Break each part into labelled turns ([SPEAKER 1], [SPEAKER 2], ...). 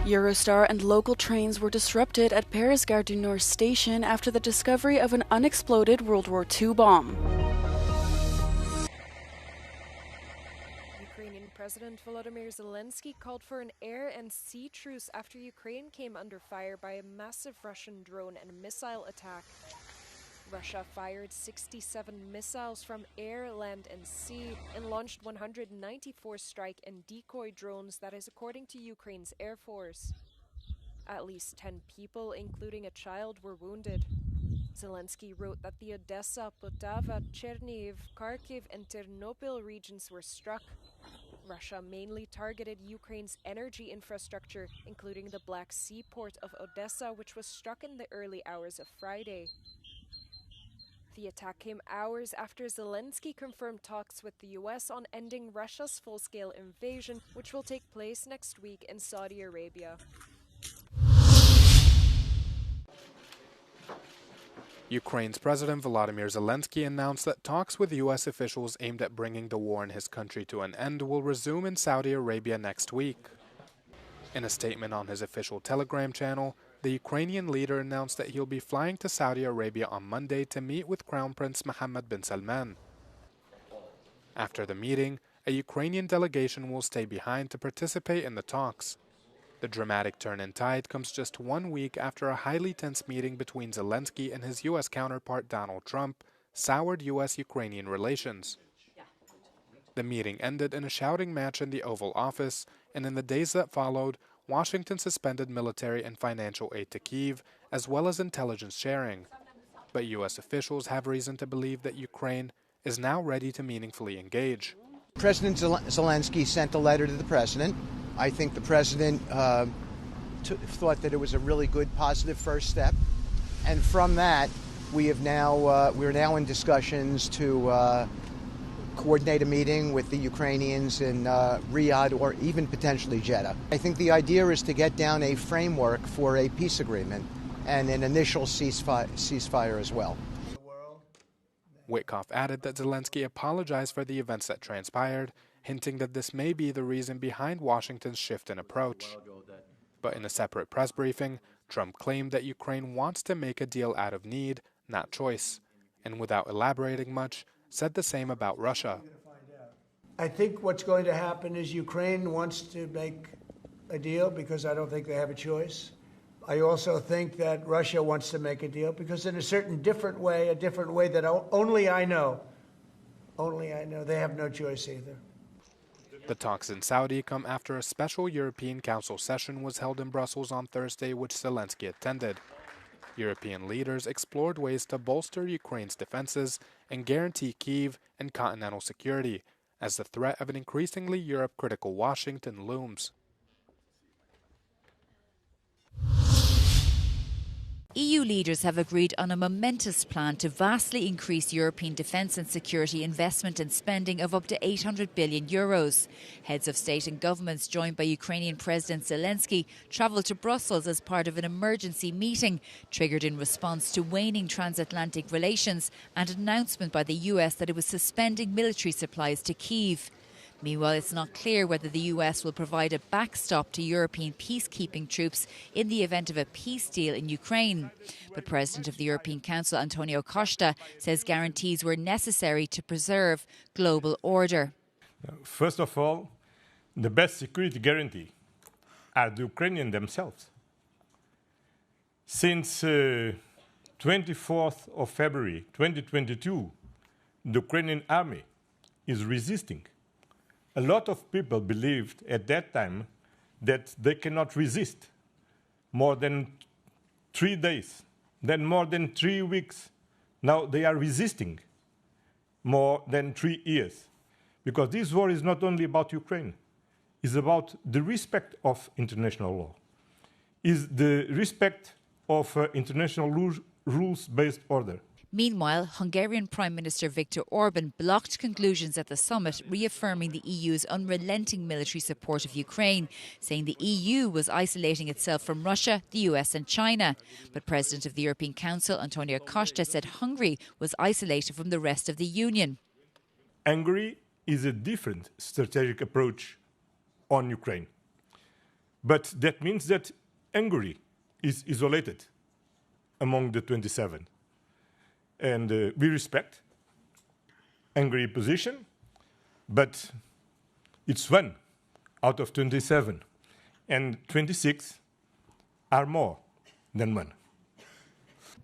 [SPEAKER 1] Eurostar and local trains were disrupted at Paris Gare du Nord station after the discovery of an unexploded World War II bomb.
[SPEAKER 2] Ukrainian President Volodymyr Zelensky called for an air and sea truce after Ukraine came under fire by a massive Russian drone and missile attack. Russia fired 67 missiles from air, land and sea and launched 194 strike and decoy drones, that is according to Ukraine's Air Force. At least 10 people, including a child, were wounded. Zelensky wrote that the Odessa, Poltava, Chernihiv, Kharkiv and Ternopil regions were struck. Russia mainly targeted Ukraine's energy infrastructure, including the Black Sea port of Odessa, which was struck in the early hours of Friday. The attack came hours after Zelensky confirmed talks with the US on ending Russia's full-scale invasion, which will take place next week in Saudi Arabia.
[SPEAKER 3] Ukraine's President Volodymyr Zelensky announced that talks with U.S. officials aimed at bringing the war in his country to an end will resume in Saudi Arabia next week. In a statement on his official Telegram channel, the Ukrainian leader announced that he'll be flying to Saudi Arabia on Monday to meet with Crown Prince Mohammed bin Salman. After the meeting, a Ukrainian delegation will stay behind to participate in the talks. The dramatic turn in tide comes just 1 week after a highly tense meeting between Zelensky and his U.S. counterpart Donald Trump soured U.S.-Ukrainian relations. The meeting ended in a shouting match in the Oval Office, and in the days that followed, Washington suspended military and financial aid to Kyiv, as well as intelligence sharing. But U.S. officials have reason to believe that Ukraine is now ready to meaningfully engage.
[SPEAKER 4] President Zelensky sent a letter to the president. I think the president thought that it was a really good, positive first step. And from that, we're now in discussions to coordinate a meeting with the Ukrainians in Riyadh or even potentially Jeddah. I think the idea is to get down a framework for a peace agreement and an initial ceasefire as well.
[SPEAKER 3] Witkoff added that Zelensky apologized for the events that transpired, hinting that this may be the reason behind Washington's shift in approach. But in a separate press briefing, Trump claimed that Ukraine wants to make a deal out of need, not choice, and without elaborating much, said the same about Russia.
[SPEAKER 5] I think what's going to happen is Ukraine wants to make a deal because I don't think they have a choice. I also think that Russia wants to make a deal because in a certain different way that only I know, they have no choice either.
[SPEAKER 3] The talks in Saudi come after a special European Council session was held in Brussels on Thursday, which Zelensky attended. European leaders explored ways to bolster Ukraine's defenses and guarantee Kyiv and continental security, as the threat of an increasingly Europe-critical Washington looms.
[SPEAKER 6] EU leaders have agreed on a momentous plan to vastly increase European defence and security investment and spending of up to €800 billion. Heads of state and governments, joined by Ukrainian President Zelensky, travelled to Brussels as part of an emergency meeting, triggered in response to waning transatlantic relations and an announcement by the US that it was suspending military supplies to Kyiv. Meanwhile, it's not clear whether the US will provide a backstop to European peacekeeping troops in the event of a peace deal in Ukraine. But President of the European Council, Antonio Costa, says guarantees were necessary to preserve global order.
[SPEAKER 7] First of all, the best security guarantee are the Ukrainians themselves. Since 24th of February 2022, the Ukrainian army is resisting. A lot of people believed at that time that they cannot resist more than 3 days, then more than 3 weeks. Now they are resisting more than 3 years. Because this war is not only about Ukraine, it's about the respect of international law, it's the respect of international rules-based order.
[SPEAKER 6] Meanwhile, Hungarian Prime Minister Viktor Orban blocked conclusions at the summit, reaffirming the EU's unrelenting military support of Ukraine, saying the EU was isolating itself from Russia, the US and China. But President of the European Council, Antonio Costa, said Hungary was isolated from the rest of the Union.
[SPEAKER 7] Hungary is a different strategic approach on Ukraine. But that means that Hungary is isolated among the 27. And we respect Hungary's position, but it's one out of 27. And 26 are more than one.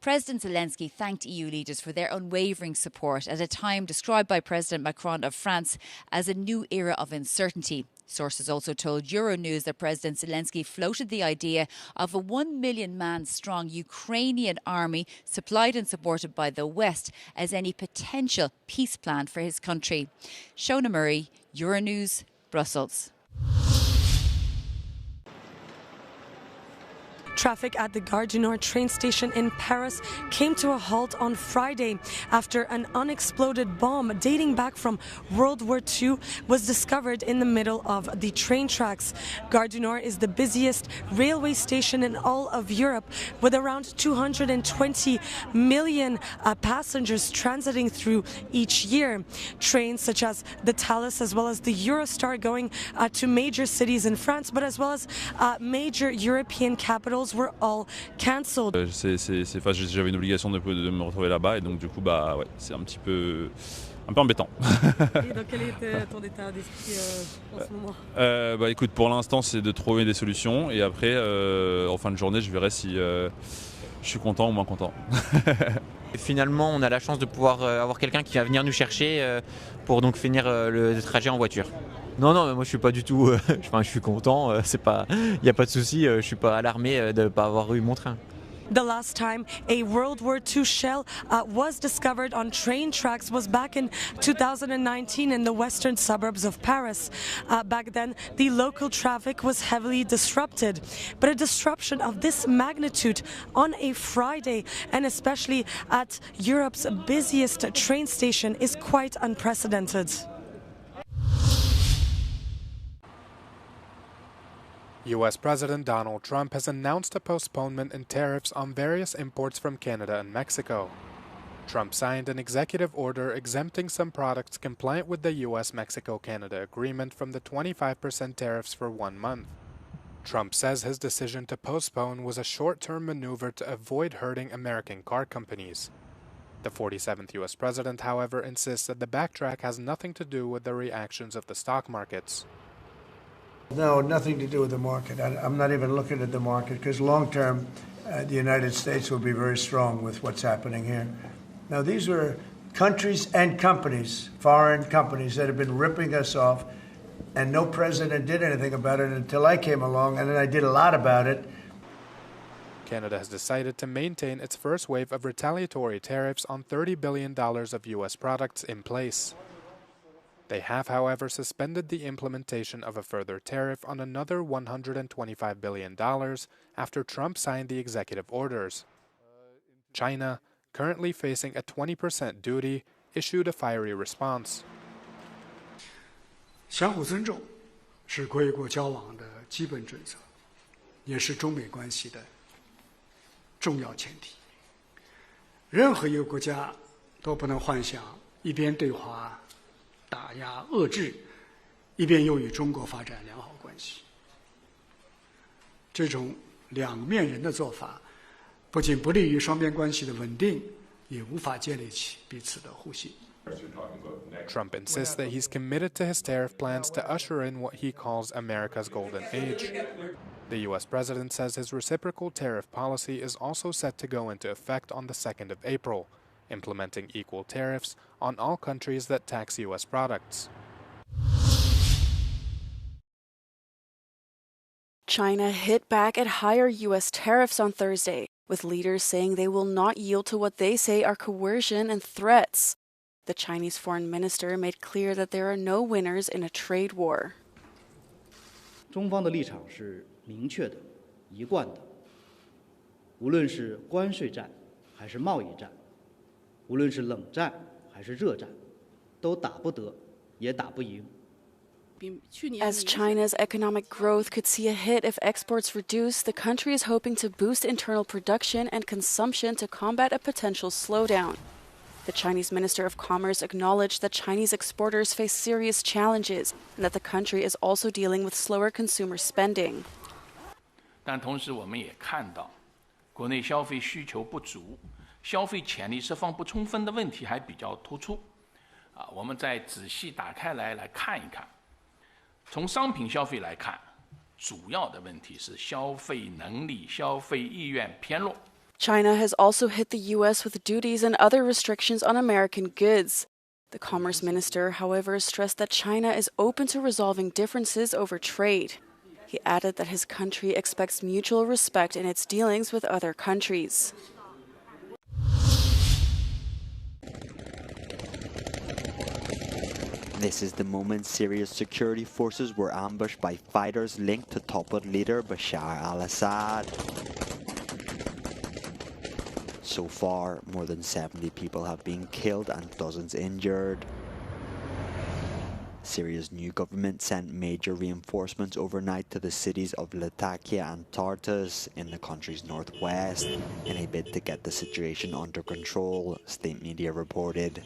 [SPEAKER 6] President Zelensky thanked EU leaders for their unwavering support at a time described by President Macron of France as a new era of uncertainty. Sources also told Euronews that President Zelensky floated the idea of a 1 million man strong Ukrainian army supplied and supported by the West as any potential peace plan for his country. Shona Murray, Euronews, Brussels.
[SPEAKER 8] Traffic at the Gare du Nord train station in Paris came to a halt on Friday after an unexploded bomb dating back from World War II was discovered in the middle of the train tracks. Gare du Nord is the busiest railway station in all of Europe, with around 220 million passengers transiting through each year. Trains such as the Thalys as well as the Eurostar going to major cities in France, but as well as major European capitals were all cancelled.
[SPEAKER 9] J'avais une obligation de me retrouver là-bas et donc du coup ouais, c'est un peu embêtant.
[SPEAKER 8] Et donc quel est ton état d'esprit en ce moment?
[SPEAKER 9] Écoute, pour l'instant c'est de trouver des solutions et après en fin de journée je verrai si je suis content ou moins content.
[SPEAKER 10] Finalement, on a la chance de pouvoir avoir quelqu'un qui va venir nous chercher pour donc finir le trajet en voiture. Non, moi je suis pas du tout. Je suis content. Il n'y a pas de souci. Je suis pas alarmé de ne pas avoir eu mon train.
[SPEAKER 8] The last time a World War II shell was discovered on train tracks was back in 2019 in the western suburbs of Paris. Back then, the local traffic was heavily disrupted. But a disruption of this magnitude on a Friday, and especially at Europe's busiest train station, is quite unprecedented.
[SPEAKER 3] U.S. President Donald Trump has announced a postponement in tariffs on various imports from Canada and Mexico. Trump signed an executive order exempting some products compliant with the U.S.-Mexico-Canada agreement from the 25% tariffs for 1 month. Trump says his decision to postpone was a short-term maneuver to avoid hurting American car companies. The 47th U.S. president, however, insists that the backtrack has nothing to do with the reactions of the stock markets.
[SPEAKER 5] No, nothing to do with the market. I'm not even looking at the market because long-term, the United States will be very strong with what's happening here. Now, these were countries and companies, foreign companies, that have been ripping us off, and no president did anything about it until I came along, and then I did a lot about it.
[SPEAKER 3] Canada has decided to maintain its first wave of retaliatory tariffs on $30 billion of U.S. products in place. They have, however, suspended the implementation of a further tariff on another $125 billion after Trump signed the executive orders. China, currently facing a 20% duty, issued a fiery response.
[SPEAKER 11] 相互尊重是国与国交往的基本准则，也是中美关系的重要前提。任何一个国家都不能幻想一边对华打压遏制，一边又与中国发展良好关系。这种两面人的做法，不仅不利于双边关系的稳定，也无法建立起彼此的互信。
[SPEAKER 3] Trump insists that he's committed to his tariff plans to usher in what he calls America's golden age. The U.S. president says his reciprocal tariff policy is also set to go into effect on the 2nd of April, implementing equal tariffs on all countries that tax U.S. products.
[SPEAKER 1] China hit back at higher U.S. tariffs on Thursday, with leaders saying they will not yield to what they say are coercion and threats. The Chinese foreign minister made clear that there are no winners in a trade war.
[SPEAKER 12] 中方的立场是明确的、一贯的。无论是关税战还是贸易战，无论是冷战还是热战，都打不得，也打不赢。
[SPEAKER 1] As China's economic growth could see a hit if exports reduce, the country is hoping to boost internal production and consumption to combat a potential slowdown. The Chinese Minister of Commerce acknowledged that Chinese exporters face serious challenges and that the country is also dealing with slower consumer spending.
[SPEAKER 13] 但同时我们也看到，国内消费需求不足、消费潜力释放不充分的问题还比较突出。我们再仔细打开来看一看。从商品消费来看，主要的问题是消费能力、消费意愿偏弱。
[SPEAKER 1] China has also hit the U.S. with duties and other restrictions on American goods. The Commerce Minister, however, stressed that China is open to resolving differences over trade. He added that his country expects mutual respect in its dealings with other countries.
[SPEAKER 14] This is the moment Syria's security forces were ambushed by fighters linked to toppled leader Bashar al-Assad. So far, more than 70 people have been killed and dozens injured. Syria's new government sent major reinforcements overnight to the cities of Latakia and Tartus in the country's northwest in a bid to get the situation under control, state media reported.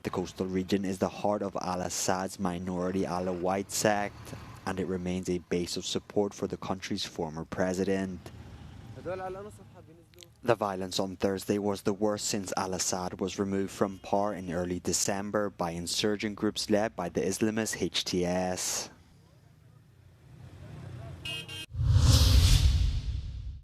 [SPEAKER 14] The coastal region is the heart of al-Assad's minority Alawite sect, and it remains a base of support for the country's former president. The violence on Thursday was the worst since al-Assad was removed from power in early December by insurgent groups led by the Islamist HTS.